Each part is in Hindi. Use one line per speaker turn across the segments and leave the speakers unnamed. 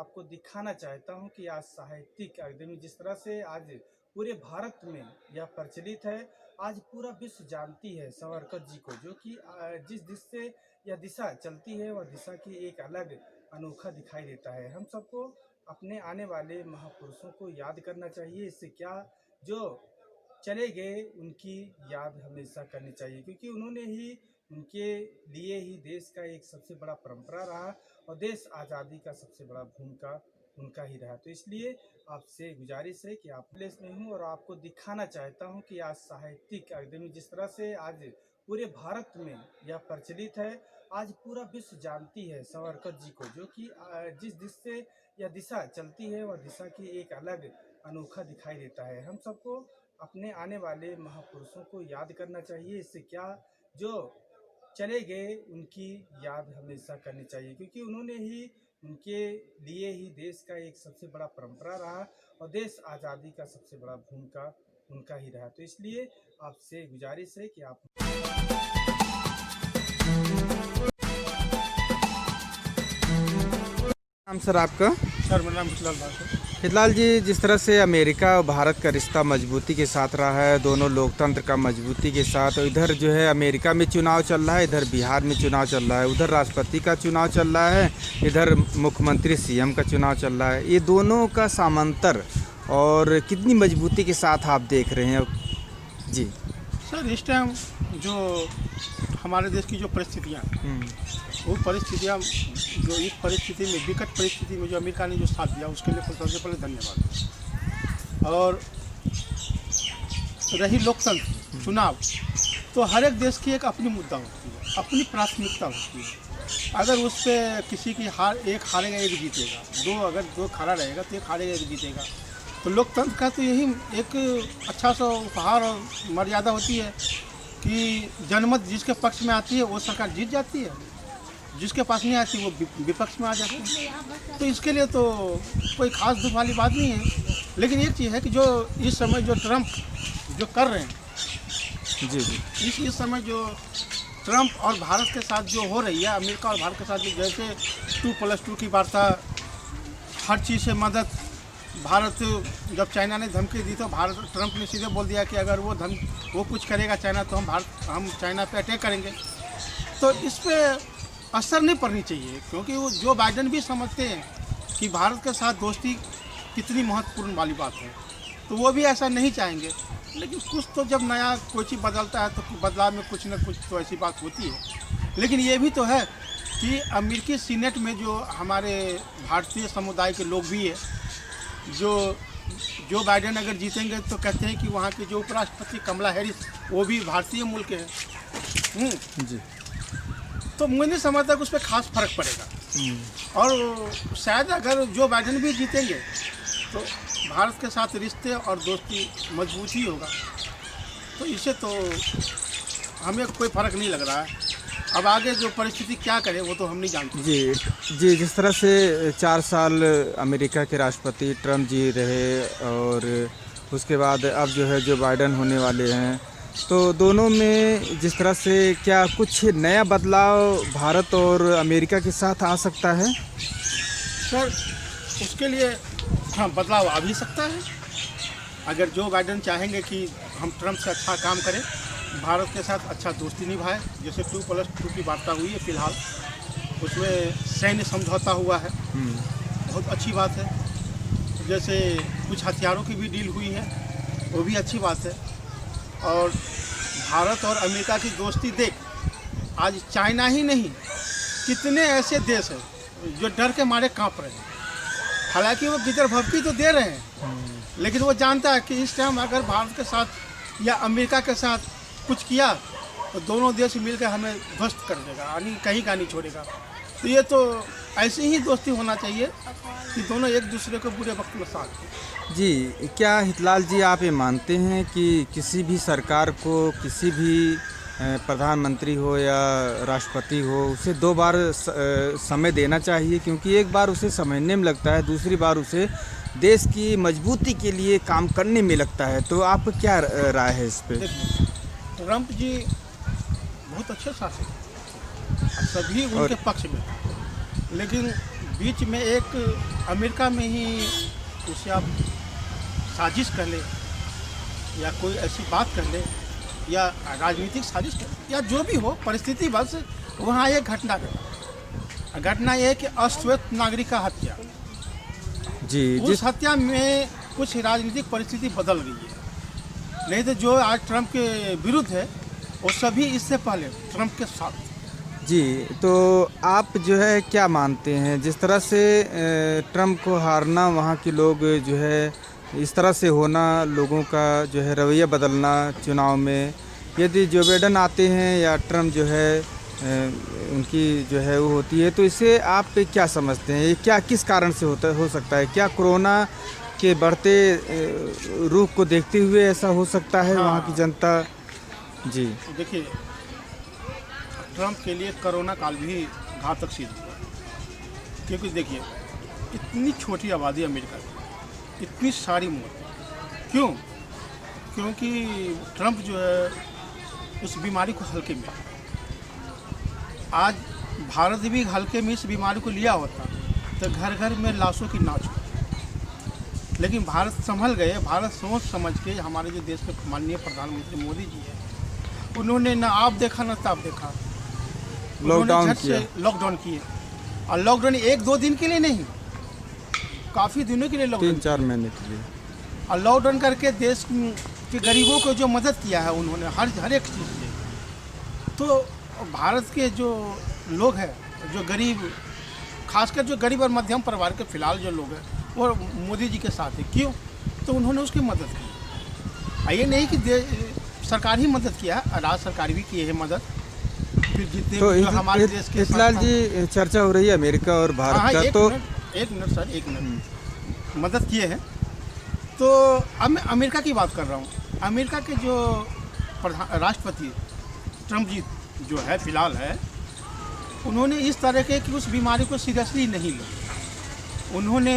आपको दिखाना चाहता हूं कि आज साहित्यिक अकादमी जिस तरह से आज पूरे भारत में यह प्रचलित है, आज पूरा विश्व जानती है सावरकर जी को, जो कि जिस दिश से यह दिशा चलती है वह दिशा की एक अलग अनोखा दिखाई देता है। हम सबको अपने आने वाले महापुरुषों को याद करना चाहिए। इससे क्या, जो चले गए उनकी याद हमेशा करनी चाहिए, क्योंकि उन्होंने ही, उनके लिए ही देश का एक सबसे बड़ा परंपरा रहा और देश आज़ादी का सबसे बड़ा भूमिका उनका ही रहा। तो इसलिए आपसे गुजारिश है कि आप प्लेस में हूँ और आपको दिखाना चाहता हूँ कि आज साहित्यिक अकादमी जिस तरह से आज पूरे भारत में यह प्रचलित है, आज पूरा विश्व जानती है सावरकर जी को, जो कि जिस दिश से यह दिशा चलती है वह दिशा की एक अलग अनोखा दिखाई देता है। हम सबको अपने आने वाले महापुरुषों को याद करना चाहिए। इससे क्या, जो चले गए उनकी याद हमेशा करनी चाहिए, क्योंकि उन्होंने ही, उनके लिए ही देश का एक सबसे बड़ा परंपरा रहा और देश आज़ादी का सबसे बड़ा भूमिका उनका ही रहा। तो इसलिए आपसे गुजारिश है कि आप
नाम सर आपका?
सर मेरा नाम हितलाल दास है।
हितलाल जी, जिस तरह से अमेरिका और भारत का रिश्ता मजबूती के साथ रहा है, दोनों लोकतंत्र का मजबूती के साथ, और इधर जो है अमेरिका में चुनाव चल रहा है, इधर बिहार में चुनाव चल रहा है, उधर राष्ट्रपति का चुनाव चल रहा है, इधर मुख्यमंत्री सीएम का चुनाव चल रहा है। ये दोनों का सामंतर और कितनी मजबूती के साथ आप देख रहे हैं जी?
सर इस टाइम जो हमारे देश की जो परिस्थितियाँ, वो परिस्थितियाँ जो इस परिस्थिति में, विकट परिस्थिति में जो अमेरिका ने जो साथ दिया, उसके लिए सबसे पहले धन्यवाद। और रही लोकतंत्र, चुनाव, तो हर एक देश की एक अपनी मुद्दा होती है, अपनी प्राथमिकता होती है। अगर उस पर किसी की एक हारेगा एक जीतेगा, अगर दो खड़ा रहेगा तो एक हारेगा एक जीतेगा। तो लोकतंत्र का तो यही एक अच्छा सा उपहार और मर्यादा होती है कि जनमत जिसके पक्ष में आती है वो सरकार जीत जाती है, जिसके पास नहीं आती वो विपक्ष में आ जाती है। तो इसके लिए तो कोई खास दुख वाली बात नहीं है। लेकिन एक चीज़ है कि जो इस समय जो ट्रंप जो कर रहे हैं जी, इस समय जो ट्रंप और भारत के साथ जो हो रही है, अमेरिका और भारत के साथ जो जैसे 2+2 की वार्ता, हर चीज़ से मदद, भारत जब चाइना ने धमकी दी तो ट्रंप ने सीधे बोल दिया कि अगर वो कुछ करेगा चाइना तो हम चाइना पे अटैक करेंगे। तो इस पे असर नहीं पड़नी चाहिए, क्योंकि वो जो बाइडेन भी समझते हैं कि भारत के साथ दोस्ती कितनी महत्वपूर्ण वाली बात है, तो वो भी ऐसा नहीं चाहेंगे। लेकिन कुछ तो जब नया कोई चीज़ बदलता है तो बदलाव में कुछ न कुछ तो ऐसी बात होती है। लेकिन ये भी तो है कि अमेरिकी सीनेट में जो हमारे भारतीय समुदाय के लोग भी है, जो बाइडेन अगर जीतेंगे तो कहते हैं कि वहाँ की जो उपराष्ट्रपति कमला हैरिस, वो भी भारतीय मूल के हैं
जी।
तो मुझे नहीं समझता कि उस पर खास फर्क पड़ेगा। और शायद अगर जो बाइडेन भी जीतेंगे तो भारत के साथ रिश्ते और दोस्ती मजबूत ही होगा। तो इससे तो हमें कोई फ़र्क नहीं लग रहा है। अब आगे जो परिस्थिति क्या करे वो तो हम नहीं जानते।
जी, जिस तरह से 4 साल अमेरिका के राष्ट्रपति ट्रंप जी रहे और उसके बाद अब जो है जो बाइडेन होने वाले हैं, तो दोनों में जिस तरह से क्या कुछ नया बदलाव भारत और अमेरिका के साथ आ सकता है?
सर उसके लिए हाँ, बदलाव आ भी सकता है। अगर जो बाइडेन चाहेंगे कि हम ट्रंप से अच्छा काम करें, भारत के साथ अच्छा दोस्ती निभाए, जैसे 2+2 की वार्ता हुई है फिलहाल, उसमें सैन्य समझौता हुआ है, बहुत अच्छी बात है। जैसे कुछ हथियारों की भी डील हुई है, वो भी अच्छी बात है। और भारत और अमेरिका की दोस्ती देख, आज चाइना ही नहीं, कितने ऐसे देश हैं जो डर के मारे कांप रहे हैं। हालांकि वो भीतर तो दे रहे हैं, लेकिन वो जानता है कि इस टाइम अगर भारत के साथ या अमेरिका के साथ कुछ किया तो दोनों देश मिलकर हमें ध्वस्त कर देगा, यानी कहीं का नहीं छोड़ेगा। तो ये तो ऐसी ही दोस्ती होना चाहिए कि दोनों एक दूसरे को बुरे वक्त में साथ दें।
जी, क्या हितलाल जी आप ये मानते हैं कि किसी भी सरकार को, किसी भी प्रधानमंत्री हो या राष्ट्रपति हो, उसे 2 बार समय देना चाहिए, क्योंकि एक बार उसे समझने में लगता है, दूसरी बार उसे देश की मजबूती के लिए काम करने में लगता है। तो आपका क्या राय है इस पर?
ट्रंप जी बहुत अच्छे शासक हैं, सभी उनके पक्ष में, लेकिन बीच में एक अमेरिका में ही उसे आप साजिश कर ले या कोई ऐसी बात कर ले या राजनीतिक साजिश कर ले या जो भी हो परिस्थिति बस वहाँ एक घटना ये है कि अश्वेत नागरिक का हत्या।
जी
उस हत्या में कुछ राजनीतिक परिस्थिति बदल गई है, नहीं तो जो आज ट्रंप के विरुद्ध है वो सभी इससे पहले ट्रंप के साथ।
जी, तो आप जो है क्या मानते हैं जिस तरह से ट्रंप को हारना, वहाँ के लोग जो है इस तरह से होना, लोगों का जो है रवैया बदलना चुनाव में, यदि जो बाइडेन आते हैं या ट्रंप जो है उनकी जो है वो होती है, तो इसे आप क्या समझते हैं? ये क्या किस कारण से हो सकता है? क्या कोरोना के बढ़ते रूप को देखते हुए ऐसा हो सकता है?
हाँ।
वहाँ की जनता जी
देखिए, ट्रंप के लिए कोरोना काल भी घातक सिद्ध हुआ, क्योंकि देखिए इतनी छोटी आबादी अमेरिका की, इतनी सारी मौत क्यों? क्योंकि ट्रंप जो है उस बीमारी को हल्के में, आज भारत भी हल्के में इस बीमारी को लिया होता तो घर घर में लाशों की नाच होती। लेकिन भारत संभल गए, भारत सोच समझ के, हमारे जो देश के माननीय प्रधानमंत्री मोदी जी है, उन्होंने ना आप देखा ना ताप देखा,
लॉकडाउन
किए। और लॉकडाउन 1-2 दिन के लिए नहीं, काफ़ी दिनों के लिए लॉकडाउन,
3-4 महीने के लिए।
और लॉकडाउन करके देश के गरीबों को जो मदद किया है उन्होंने हर एक चीज़ से। तो भारत के जो लोग हैं, जो गरीब, खासकर जो गरीब और मध्यम परिवार के फिलहाल जो लोग हैं वो मोदी जी के साथ है। क्यों? तो उन्होंने उसकी मदद की। ये नहीं कि सरकार ही मदद किया, राज्य सरकार भी की है मदद। फिर जितने
तो
जो हमारे देश के
इतलाल जी, चर्चा हो रही है अमेरिका और भारत का, तो
एक मिनट मदद किए हैं। तो अब मैं अमेरिका की बात कर रहा हूँ। अमेरिका के जो राष्ट्रपति ट्रंप जी जो है फिलहाल है, उन्होंने इस तरह के कि उस बीमारी को सीरियसली नहीं लिया, उन्होंने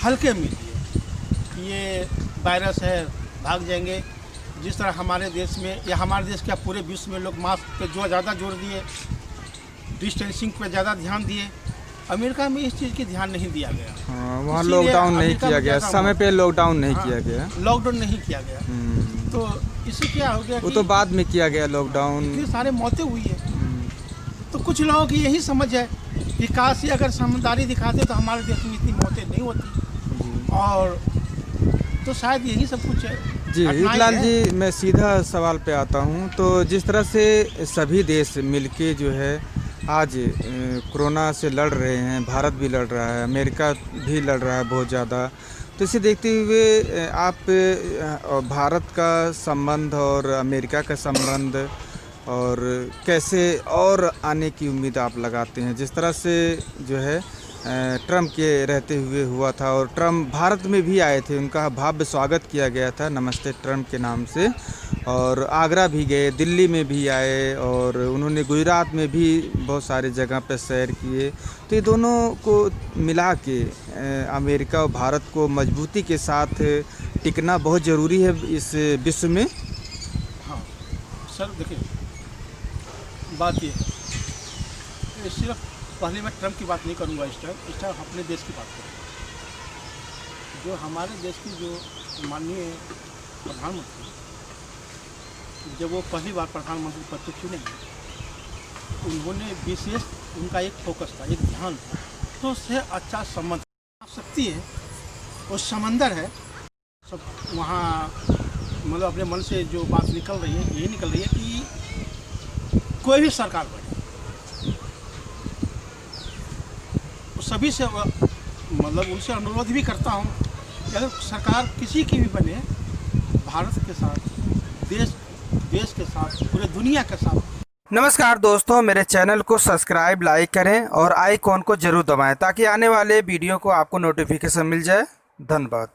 हल्के में लिए, ये वायरस है भाग जाएंगे। जिस तरह हमारे देश में या हमारे देश क्या पूरे विश्व में लोग मास्क पे जो ज़्यादा जोर दिए, डिस्टेंसिंग पे ज़्यादा ध्यान दिए, अमेरिका में इस चीज़ की ध्यान नहीं दिया गया।
हाँ, वहाँ लॉकडाउन नहीं किया गया, समय पे लॉकडाउन नहीं किया गया,
लॉकडाउन नहीं किया गया। तो इससे क्या हो गया?
वो तो बाद में किया गया लॉकडाउन।
इतनी सारे मौतें हुई है। तो कुछ लोगों की यही समझ है कि काश ही अगर समझदारी दिखाते तो हमारे देश में इतनी मौतें नहीं होती, और तो शायद यही सब कुछ है।
जी इतलाल जी, मैं सीधा सवाल पे आता हूँ। तो जिस तरह से सभी देश मिलके जो है आज कोरोना से लड़ रहे हैं, भारत भी लड़ रहा है, अमेरिका भी लड़ रहा है बहुत ज़्यादा, तो इसे देखते हुए आप भारत का संबंध और अमेरिका का संबंध और कैसे और आने की उम्मीद आप लगाते हैं? जिस तरह से जो है ट्रंप के रहते हुए हुआ था, और ट्रंप भारत में भी आए थे, उनका भव्य स्वागत किया गया था नमस्ते ट्रंप के नाम से, और आगरा भी गए, दिल्ली में भी आए, और उन्होंने गुजरात में भी बहुत सारी जगह पर सैर किए। तो ये दोनों को मिला के अमेरिका और भारत को मजबूती के साथ टिकना बहुत ज़रूरी है इस विश्व में।
हाँ सर, देखिए बात ये है, सिर्फ पहले मैं ट्रंप की बात नहीं करूँगा, इस टाइम अपने देश की बात करूँगा। जो हमारे देश की जो माननीय प्रधानमंत्री, जब वो पहली बार प्रधानमंत्री पद पर चुने, उन्होंने विशेष उनका एक फोकस था, एक ध्यान था, तो उससे अच्छा संबंध सकती है। वो समंदर है सब, वहाँ मतलब अपने मन से जो बात निकल रही है, ये निकल रही है कि कोई भी सरकार बने, सभी से मतलब उनसे अनुरोध भी करता हूँ कि अगर सरकार किसी की भी बने, भारत के साथ, देश के साथ, पूरे दुनिया के साथ।
नमस्कार दोस्तों, मेरे चैनल को सब्सक्राइब, लाइक करें और आइकॉन को जरूर दबाएं ताकि आने वाले वीडियो को आपको नोटिफिकेशन मिल जाए। धन्यवाद।